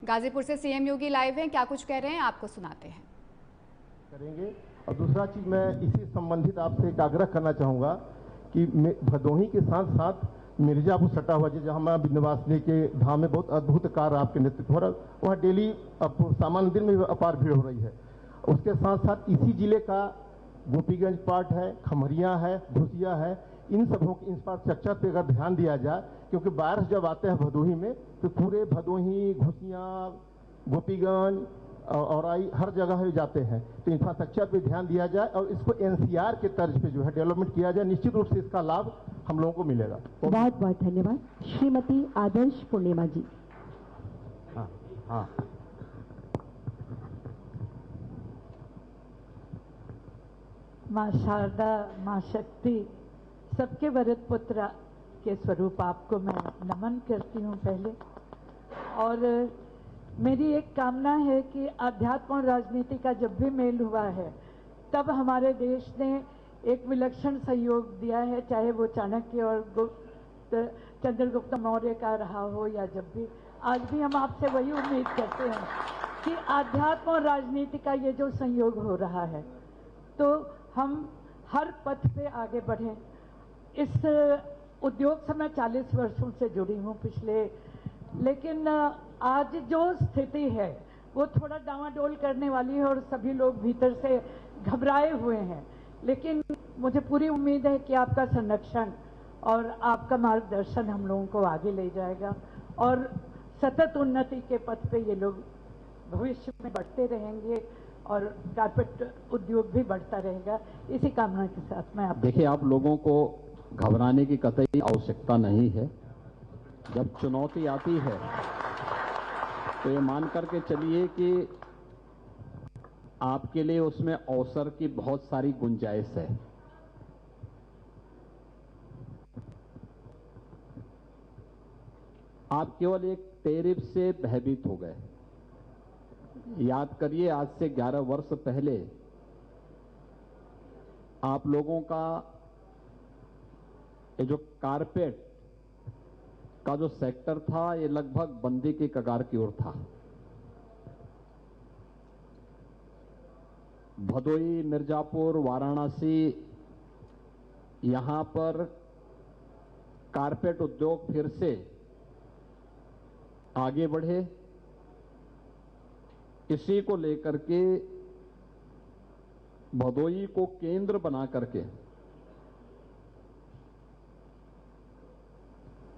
गाजीपुर से सीएम योगी लाइव हैं, क्या कुछ कह रहे हैं आपको सुनाते हैं। करेंगे। और दूसरा चीज मैं इसी संबंधित आपसे एक आग्रह करना चाहूंगा कि भदोही के साथ साथ मिर्जापुर सटा हुआ है, जहां मैं विंध्यवासिनी के धाम में बहुत अद्भुत कार्य आपके नेतृत्व हो रहा है, वहाँ डेली सामान्य दिन में अपार भीड़ हो रही है। उसके साथ साथ इसी जिले का गोपीगंज पार्ट है, खमरिया है, घुसिया है, इन सबों की इंफ्रास्ट्रक्चर पे अगर ध्यान दिया जाए, क्योंकि बारिश जब आते हैं भदोही में तो पूरे भदोही, घुसिया, गोपीगंज और आई हर जगह जाते हैं, तो इंफ्रास्ट्रक्चर पे ध्यान दिया जाए और इसको एनसीआर के तर्ज पे जो है डेवलपमेंट किया जाए, निश्चित रूप से इसका लाभ हम लोगों को मिलेगा। तो बहुत बहुत धन्यवाद। श्रीमती आदर्श पूर्णिमा जी। हाँ माँ शारदा, माँ शक्ति, सबके वरद पुत्र के स्वरूप आपको मैं नमन करती हूँ पहले। और मेरी एक कामना है कि अध्यात्म और राजनीति का जब भी मेल हुआ है तब हमारे देश ने एक विलक्षण सहयोग दिया है, चाहे वो चाणक्य और चंद्रगुप्त मौर्य का रहा हो या जब भी। आज भी हम आपसे वही उम्मीद करते हैं कि अध्यात्म और राजनीति का ये जो संयोग हो रहा है तो हम हर पथ पे आगे बढ़ें। इस उद्योग से मैं 40 वर्षों से जुड़ी हूँ पिछले, लेकिन आज जो स्थिति है वो थोड़ा डावाडोल करने वाली है और सभी लोग भीतर से घबराए हुए हैं, लेकिन मुझे पूरी उम्मीद है कि आपका संरक्षण और आपका मार्गदर्शन हम लोगों को आगे ले जाएगा और सतत उन्नति के पथ पे ये लोग भविष्य में बढ़ते रहेंगे और कारपेट उद्योग भी बढ़ता रहेगा। इसी कामना के साथ मैं देखिए, आप लोगों को घबराने की कतई आवश्यकता नहीं है। जब चुनौती आती है तो ये मान करके चलिए कि आपके लिए उसमें अवसर की बहुत सारी गुंजाइश है। आप केवल एक टैरिफ से भयभीत हो गए। याद करिए, आज से 11 वर्ष पहले आप लोगों का ये जो कारपेट का जो सेक्टर था ये लगभग बंदी की कगार की ओर था। भदोही, मिर्जापुर, वाराणसी, यहां पर कारपेट उद्योग फिर से आगे बढ़े, इसी को लेकर के भदोही को केंद्र बना करके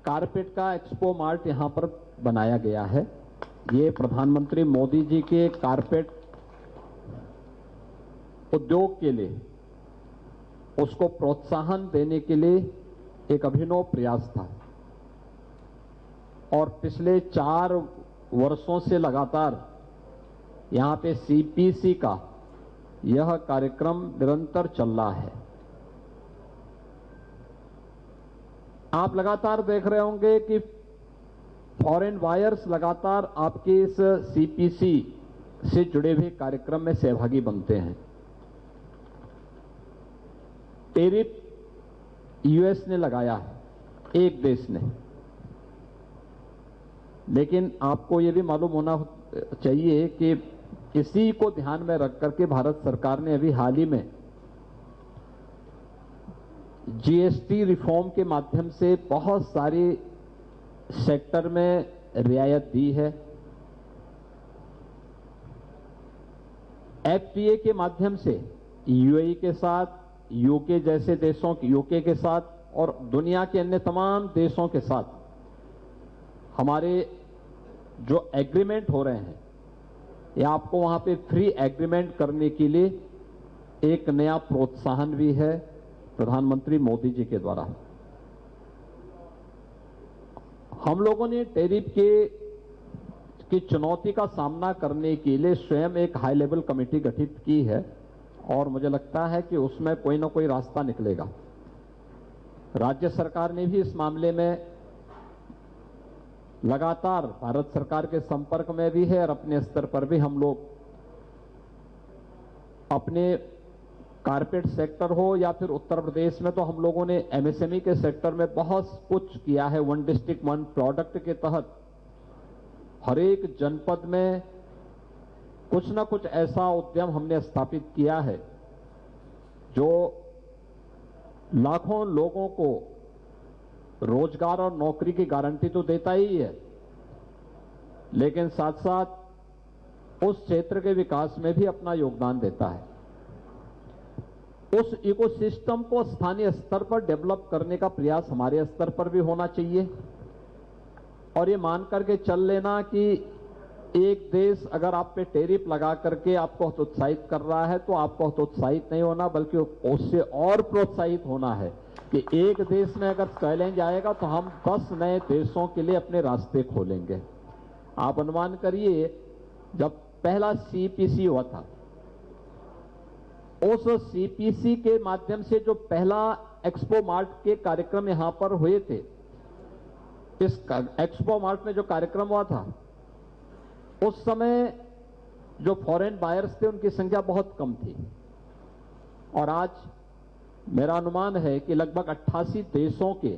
कारपेट का एक्सपो मार्ट यहां पर बनाया गया है। ये प्रधानमंत्री मोदी जी के कारपेट उद्योग के लिए, उसको प्रोत्साहन देने के लिए एक अभिनव प्रयास था और पिछले 4 वर्षों से लगातार यहां पे सीपीसी का यह कार्यक्रम निरंतर चल रहा है। आप लगातार देख रहे होंगे कि फॉरेन बायर्स लगातार आपके इस सीपीसी से जुड़े हुए कार्यक्रम में सहभागी बनते हैं। टैरिफ यूएस ने लगाया है, एक देश ने, लेकिन आपको यह भी मालूम होना चाहिए कि इसी को ध्यान में रख करके भारत सरकार ने अभी हाल ही में जीएसटी रिफॉर्म के माध्यम से बहुत सारी सेक्टर में रियायत दी है। एफटीए के माध्यम से यूएई के साथ, यूके जैसे देशों, यूके के साथ और दुनिया के अन्य तमाम देशों के साथ हमारे जो एग्रीमेंट हो रहे हैं, ये आपको वहां पे फ्री एग्रीमेंट करने के लिए एक नया प्रोत्साहन भी है प्रधानमंत्री मोदी जी के द्वारा। हम लोगों ने टैरिफ की चुनौती का सामना करने के लिए स्वयं एक हाई लेवल कमेटी गठित की है और मुझे लगता है कि उसमें कोई ना कोई रास्ता निकलेगा। राज्य सरकार ने भी इस मामले में लगातार भारत सरकार के संपर्क में भी है और अपने स्तर पर भी हम लोग अपने कारपेट सेक्टर हो या फिर उत्तर प्रदेश में तो हम लोगों ने एमएसएमई के सेक्टर में बहुत कुछ किया है। 1 डिस्ट्रिक्ट 1 प्रोडक्ट के तहत हर एक जनपद में कुछ न कुछ ऐसा उद्यम हमने स्थापित किया है जो लाखों लोगों को रोजगार और नौकरी की गारंटी तो देता ही है, लेकिन साथ साथ उस क्षेत्र के विकास में भी अपना योगदान देता है। उस इकोसिस्टम को स्थानीय स्तर पर डेवलप करने का प्रयास हमारे स्तर पर भी होना चाहिए और ये मान करके चल लेना कि एक देश अगर आप पे टैरिफ लगा करके आपको हतोत्साहित कर रहा है तो आपको हतोत्साहित नहीं होना, बल्कि उससे और प्रोत्साहित होना है कि एक देश में अगर चैलेंज आएगा तो हम 10 नए देशों के लिए अपने रास्ते खोलेंगे। आप अनुमान करिए, जब पहला सीपीसी हुआ था, उस सीपीसी के माध्यम से जो पहला एक्सपो मार्ट के कार्यक्रम यहां पर हुए थे, इस एक्सपो मार्ट में जो कार्यक्रम हुआ था उस समय जो फॉरेन बायर्स थे उनकी संख्या बहुत कम थी और आज मेरा अनुमान है कि लगभग 88 देशों के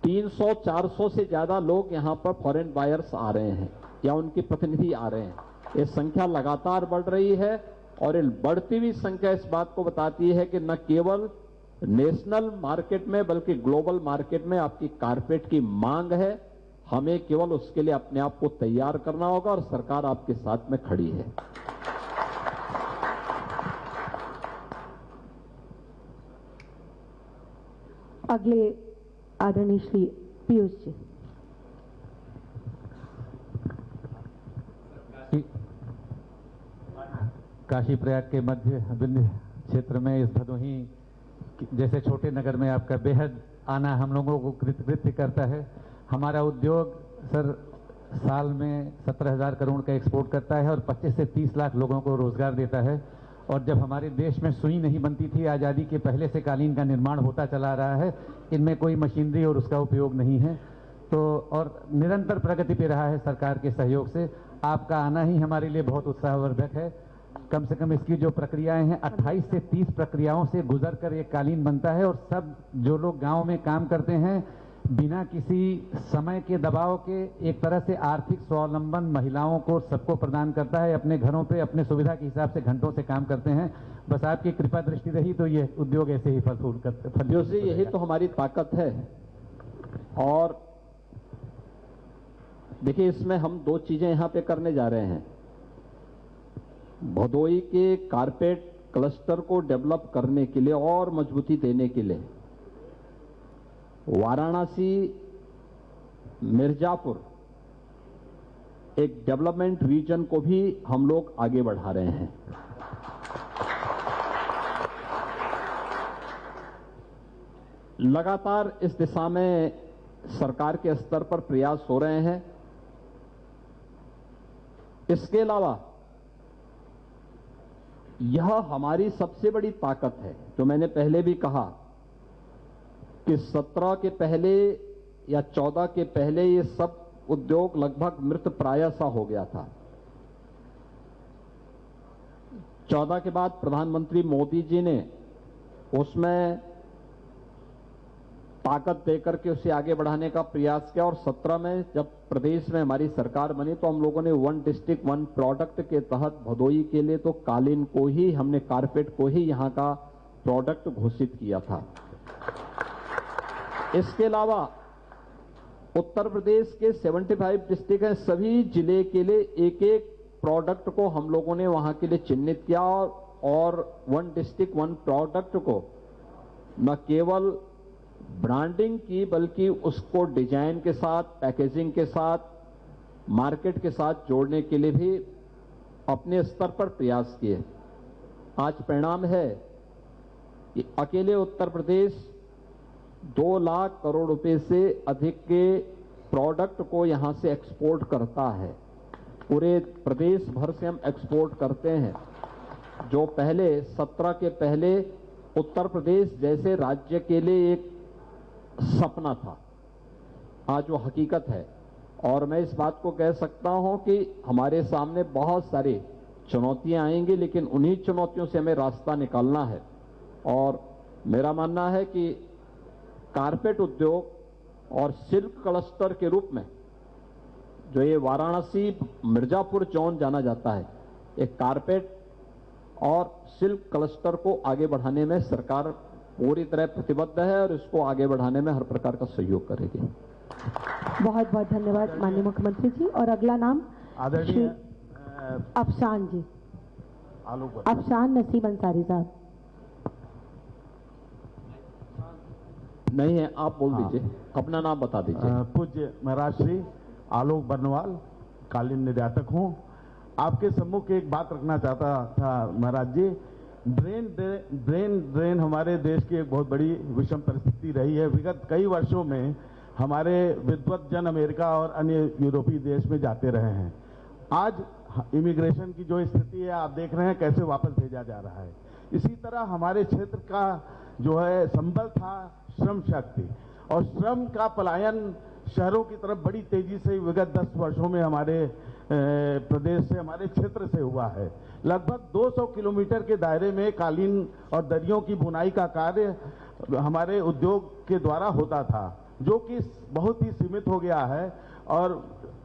300-400 से ज्यादा लोग यहां पर फॉरेन बायर्स आ रहे हैं या उनके प्रतिनिधि आ रहे हैं। ये संख्या लगातार बढ़ रही है और ये बढ़ती हुई संख्या इस बात को बताती है कि न केवल नेशनल मार्केट में बल्कि ग्लोबल मार्केट में आपकी कारपेट की मांग है। हमें केवल उसके लिए अपने आप को तैयार करना होगा और सरकार आपके साथ में खड़ी है। अगले आदरणीय श्री पीयूष जी। काशी प्रयाग के मध्य विंध्य क्षेत्र में इस भदोही जैसे छोटे नगर में आपका बेहद आना हम लोगों को कृतकृत्य करता है। हमारा उद्योग सर साल में 17,000 करोड़ का एक्सपोर्ट करता है और 25 से 30 लाख लोगों को रोजगार देता है। और जब हमारे देश में सुई नहीं बनती थी, आज़ादी के पहले से कालीन का निर्माण होता चला रहा है, इनमें कोई मशीनरी और उसका उपयोग नहीं है, तो और निरंतर प्रगति पे रहा है सरकार के सहयोग से। आपका आना ही हमारे लिए बहुत उत्साहवर्धक है। कम से कम इसकी जो प्रक्रियाएं हैं 28 से 30 प्रक्रियाओं से गुजर कर एक कालीन बनता है और सब जो लोग गांव में काम करते हैं बिना किसी समय के दबाव के एक तरह से आर्थिक स्वावलंबन महिलाओं को सबको प्रदान करता है। अपने घरों पे अपने सुविधा के हिसाब से घंटों से काम करते हैं। बस आपकी कृपा दृष्टि रही तो ये उद्योग ऐसे ही फल फूल करते। यही तो हमारी ताकत है। और देखिए, इसमें हम 2 चीजें यहां पे करने जा रहे हैं। भदोही के कारपेट क्लस्टर को डेवलप करने के लिए और मजबूती देने के लिए वाराणसी मिर्जापुर एक डेवलपमेंट रीजन को भी हम लोग आगे बढ़ा रहे हैं। लगातार इस दिशा में सरकार के स्तर पर प्रयास हो रहे हैं। इसके अलावा यह हमारी सबसे बड़ी ताकत है, जो मैंने पहले भी कहा कि 17 के पहले या 14 के पहले ये सब उद्योग लगभग मृत प्राय सा हो गया था। 14 के बाद प्रधानमंत्री मोदी जी ने उसमें ताकत देकर के उसे आगे बढ़ाने का प्रयास किया और 17 में जब प्रदेश में हमारी सरकार बनी तो हम लोगों ने 1 डिस्ट्रिक्ट 1 प्रोडक्ट के तहत भदोही के लिए तो कालीन को ही, हमने कारपेट को ही यहां का प्रोडक्ट घोषित किया था। इसके अलावा उत्तर प्रदेश के 75 डिस्ट्रिक्ट हैं, सभी जिले के लिए एक एक प्रोडक्ट को हम लोगों ने वहां के लिए चिन्हित किया और 1 डिस्ट्रिक्ट 1 प्रोडक्ट को न केवल ब्रांडिंग की बल्कि उसको डिजाइन के साथ, पैकेजिंग के साथ, मार्केट के साथ जोड़ने के लिए भी अपने स्तर पर प्रयास किए। आज परिणाम है कि अकेले उत्तर प्रदेश 2 लाख करोड़ रुपए से अधिक के प्रोडक्ट को यहां से एक्सपोर्ट करता है। पूरे प्रदेश भर से हम एक्सपोर्ट करते हैं। जो पहले 17 के पहले उत्तर प्रदेश जैसे राज्य के लिए एक सपना था, आज वो हकीकत है। और मैं इस बात को कह सकता हूं कि हमारे सामने बहुत सारी चुनौतियां आएंगी, लेकिन उन्हीं चुनौतियों से हमें रास्ता निकालना है। और मेरा मानना है कि कारपेट उद्योग और सिल्क क्लस्टर के रूप में जो ये वाराणसी मिर्जापुर जोन जाना जाता है, एक कारपेट और सिल्क क्लस्टर को आगे बढ़ाने में सरकार पूरी तरह प्रतिबद्ध है और इसको आगे बढ़ाने में हर प्रकार का सहयोग करेगी। बहुत बहुत धन्यवाद माननीय मुख्यमंत्री जी। और अगला नाम आदरणीय अफशान जी, आलोक अफशान नसीम अंसारी साहब। नहीं है, आप बोल दीजिए, अपना नाम बता दीजिए। पूज्य महाराज श्री आलोक बर्नवाल, कालीन निर्यातक हूँ। आपके सम्मुख एक बात रखना चाहता था महाराज जी। ब्रेन ड्रेन हमारे देश की एक बहुत बड़ी विषम परिस्थिति रही है। विगत कई वर्षों में हमारे विद्वत जन अमेरिका और अन्य यूरोपीय देश में जाते रहे हैं। आज इमिग्रेशन की जो स्थिति है आप देख रहे हैं कैसे वापस भेजा जा रहा है। इसी तरह हमारे क्षेत्र का जो है संबल था श्रम शक्ति, और श्रम का पलायन शहरों की तरफ बड़ी तेजी से विगत 10 वर्षों में हमारे प्रदेश से, हमारे क्षेत्र से हुआ है। लगभग 200 किलोमीटर के दायरे में कालीन और दरियों की बुनाई का कार्य हमारे उद्योग के द्वारा होता था, जो कि बहुत ही सीमित हो गया है। और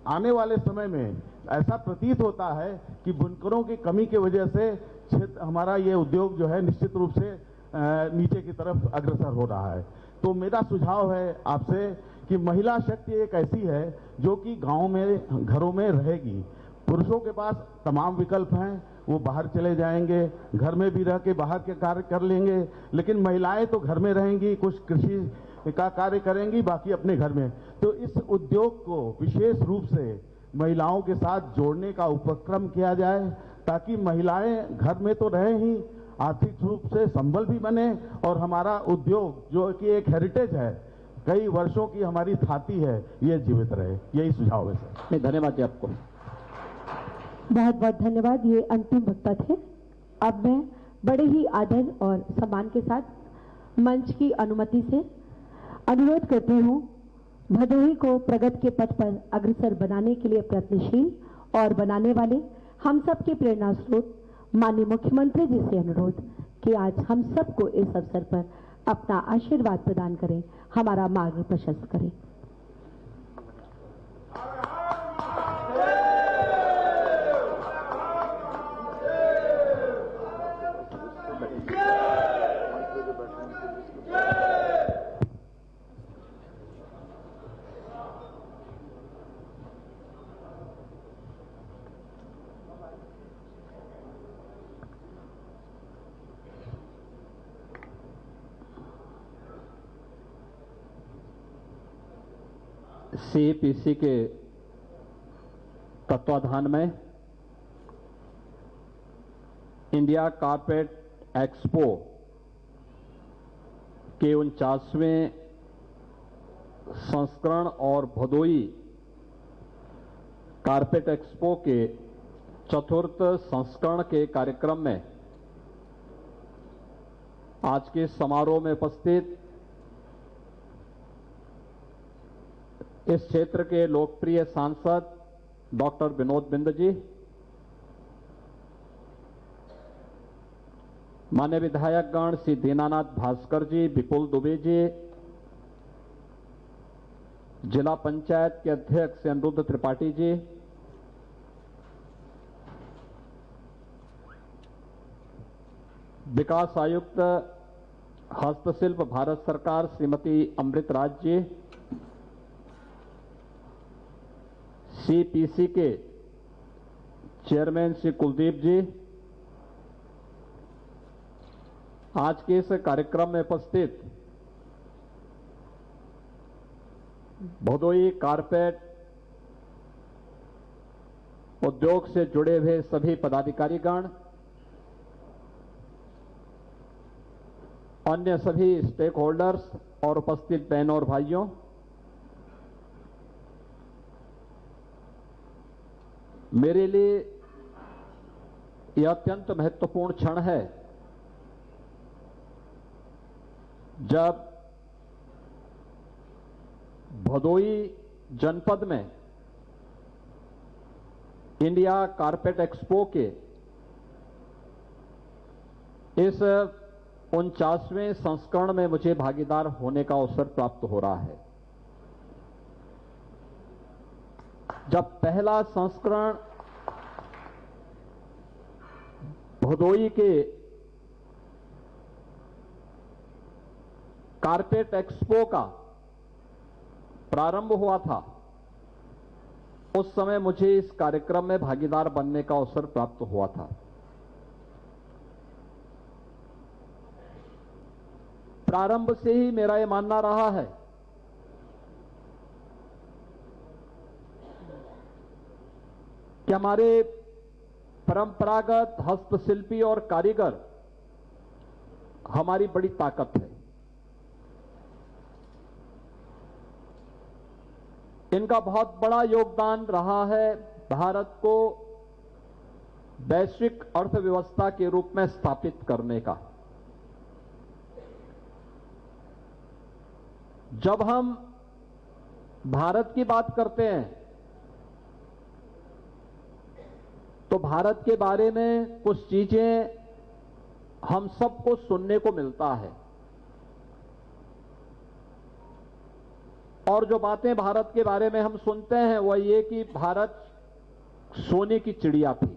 आने वाले समय में ऐसा प्रतीत होता है कि बुनकरों की कमी की वजह से हमारा ये उद्योग जो है निश्चित रूप से नीचे की तरफ अग्रसर हो रहा है। तो मेरा सुझाव है आपसे कि महिला शक्ति एक ऐसी है जो कि गांव में, घरों में रहेगी। पुरुषों के पास तमाम विकल्प हैं, वो बाहर चले जाएंगे, घर में भी रह के बाहर के कार्य कर लेंगे, लेकिन महिलाएं तो घर में रहेंगी, कुछ कृषि का कार्य करेंगी, बाकी अपने घर में। तो इस उद्योग को विशेष रूप से महिलाओं के साथ जोड़ने का उपक्रम किया जाए, ताकि महिलाएं घर में तो रहे ही, आर्थिक रूप से संबल भी बने, और हमारा उद्योग जो कि एक हेरिटेज है, कई वर्षों की हमारी थाती है, ये जीवित रहे। यही सुझाव है सर। धन्यवाद जी आपको। बहुत बहुत धन्यवाद। ये अंतिम वक्ता थे। अब मैं बड़े ही आदर और सम्मान के साथ मंच की अनुमति से अनुरोध करती हूँ भदोही को प्रगति के पथ पर अग्रसर बनाने के लिए प्रयत्नशील और बनाने वाले हम सब के प्रेरणा स्रोत माननीय मुख्यमंत्री जी से अनुरोध कि आज हम सबको इस अवसर पर अपना आशीर्वाद प्रदान करें, हमारा मार्ग प्रशस्त करें। CPC के तत्वाधान में इंडिया कारपेट एक्सपो के 49वें संस्करण और भदोई कारपेट एक्सपो के 4th संस्करण के कार्यक्रम में आज के समारोह में उपस्थित इस क्षेत्र के लोकप्रिय सांसद डॉक्टर विनोद बिंद जी, मान्य विधायकगण श्री दीनानाथ भास्कर जी, विपुल दुबे जी, जिला पंचायत के अध्यक्ष श्री अनिरुद्ध त्रिपाठी जी, विकास आयुक्त हस्तशिल्प भारत सरकार श्रीमती अमृत राज जी, CPC के चेयरमैन श्री कुलदीप जी, आज के इस कार्यक्रम में उपस्थित भदोई कारपेट उद्योग से जुड़े हुए सभी पदाधिकारीगण, अन्य सभी स्टेक होल्डर्स और उपस्थित बहनों और भाइयों, मेरे लिए यह अत्यंत महत्वपूर्ण क्षण है जब भदोई जनपद में इंडिया कारपेट एक्सपो के इस 49वें संस्करण में मुझे भागीदार होने का अवसर प्राप्त हो रहा है। जब पहला संस्करण भदोई के कारपेट एक्सपो का प्रारंभ हुआ था, उस समय मुझे इस कार्यक्रम में भागीदार बनने का अवसर प्राप्त हुआ था। प्रारंभ से ही मेरा यह मानना रहा है कि हमारे परंपरागत हस्तशिल्पी और कारीगर हमारी बड़ी ताकत है। इनका बहुत बड़ा योगदान रहा है भारत को वैश्विक अर्थव्यवस्था के रूप में स्थापित करने का। जब हम भारत की बात करते हैं तो भारत के बारे में कुछ चीजें हम सबको सुनने को मिलता है, और जो बातें भारत के बारे में हम सुनते हैं वह ये कि भारत सोने की चिड़िया थी,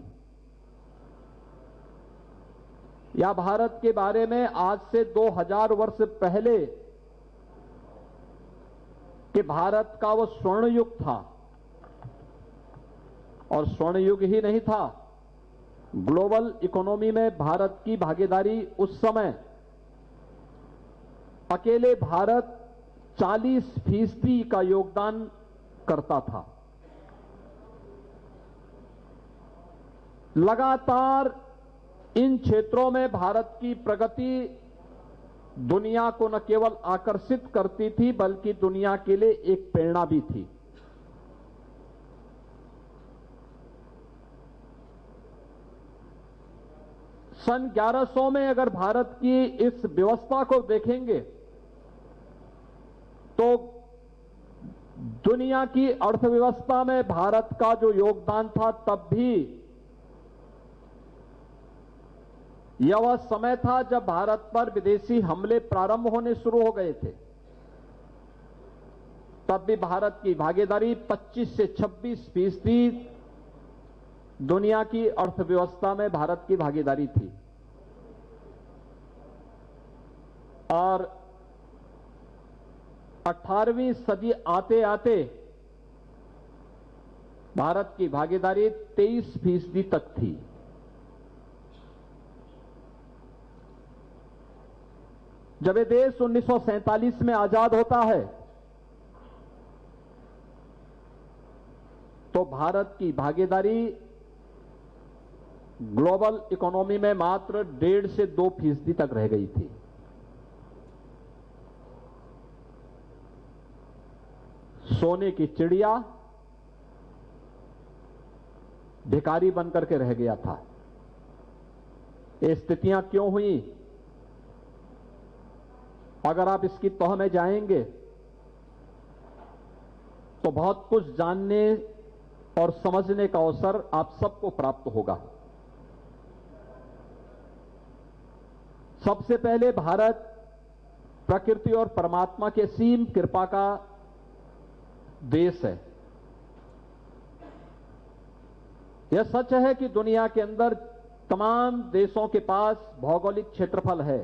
या भारत के बारे में आज से 2000 वर्ष पहले कि भारत का वो स्वर्ण युग था, और स्वर्ण युग ही नहीं था, ग्लोबल इकोनॉमी में भारत की भागीदारी उस समय अकेले भारत 40% का योगदान करता था। लगातार इन क्षेत्रों में भारत की प्रगति दुनिया को न केवल आकर्षित करती थी बल्कि दुनिया के लिए एक प्रेरणा भी थी। सन 1100 में अगर भारत की इस व्यवस्था को देखेंगे तो दुनिया की अर्थव्यवस्था में भारत का जो योगदान था, तब भी यह वह समय था जब भारत पर विदेशी हमले प्रारंभ होने शुरू हो गए थे। तब भी भारत की भागीदारी 25 से 26% दुनिया की अर्थव्यवस्था में भारत की भागीदारी थी, और 18वीं सदी आते आते भारत की भागीदारी 23% तक थी। जब ये देश 1947 में आजाद होता है तो भारत की भागीदारी ग्लोबल इकोनॉमी में मात्र 1.5 से 2% तक रह गई थी। सोने की चिड़िया भिखारी बनकर के रह गया था। ये स्थितियां क्यों हुई? अगर आप इसकी तह में जाएंगे तो बहुत कुछ जानने और समझने का अवसर आप सबको प्राप्त होगा। सबसे पहले भारत प्रकृति और परमात्मा के असीम कृपा का देश है। यह सच है कि दुनिया के अंदर तमाम देशों के पास भौगोलिक क्षेत्रफल है,